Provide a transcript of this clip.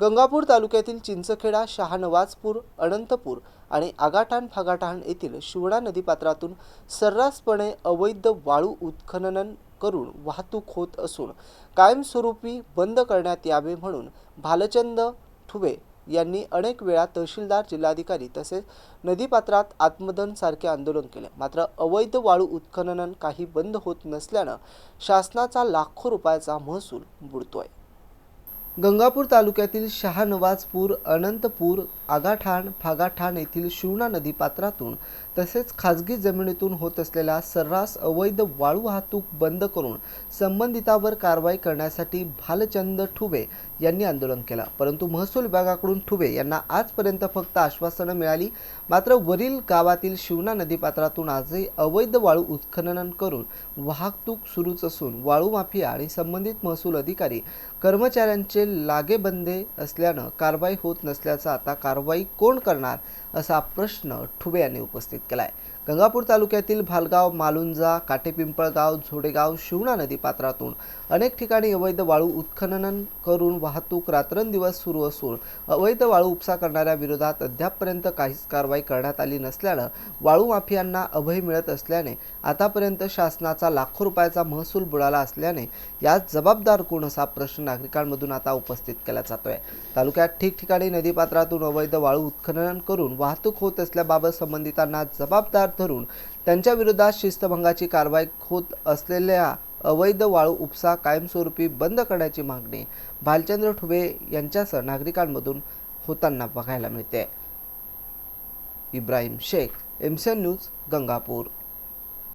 गंगापूर तालुक्यातील चिंचखेडा, शहानवाजपूर, अनंतपूर आणि आगाठाण फागाठाण येथील शिवणा नदीपात्रातून सर्रासपणे अवैध वाळू उत्खनन करून वाहतूक होत असून कायमस्वरूपी बंद करण्यात यावे म्हणून भालचंद ठुबे यांनी अनेक वेळा तहसीलदार, जिल्हाधिकारी तसेच नदीपात्रात आत्मदहन सारखे आंदोलन केले. मात्र अवैध वाळू उत्खनन काही बंद होत नसल्याने शासनाचा लाखो रुपयाचा महसूल बुडतोय. गंगापूर तालुक्यातील शहानवाजपूर, अनंतपूर, आगाठाण फागाठाण येथील शिवणा नदीपात्रातून तसेच खाजगी जमिनीतून होत असलेल्या सर्रास अवैध वाळू वाहतूक बंद करून संबंधितांवर कारवाई करण्यासाठी भालचंद ठुबे यांनी आंदोलन केलं. परंतु महसूल विभागाकडून ठुबे यांना आजपर्यंत फक्त आश्वासनं मिळाली. मात्र वरील गावातील शिवणा नदीपात्रातून आजही अवैध वाळू उत्खनन करून वाहतूक सुरूच असून वाळू माफिया आणि संबंधित महसूल अधिकारी कर्मचाऱ्यांचे लागेबंदे असल्यानं कारवाई होत नसल्याचा आता कारवाई कोण करणार असा प्रश्न ठुबे यांनी उपस्थित केलाय. गंगापूर तालुक्यातील भालगाव, मालुंजा, काटेपिंपळगाव, झोडेगाव, शिवणा नदीपात्रातून अनेक ठिकाणी अवैध वाळू उत्खनन करून वाहतूक रात्रंदिवस सुरू असून अवैध वाळू उपसा करणाऱ्या विरोधात अद्यापपर्यंत काहीच कारवाई करण्यात आली नसल्यानं वाळू माफियांना अभय मिळत असल्याने आतापर्यंत शासनाचा लाखो रुपयाचा महसूल बुडाला असल्याने यात जबाबदार कोण असा प्रश्न नागरिकांमधून आता उपस्थित केला जातोय. तालुक्यात ठिकठिकाणी नदीपात्रातून अवैध वाळू उत्खनन करून वाहतूक होत असल्याबाबत संबंधितांना जबाबदार धरून त्यांच्या विरोधात शिस्तभंगाची कारवाई होत असलेल्या अवैध वाळू उपसा कायमस्वरूपी बंद करण्याची मागणी भालचंद्र ठुबे यांच्यासह नागरिकांमधून होताना बघायला मिळते. Ibrahim Shaikh, MCN news, Gangapur.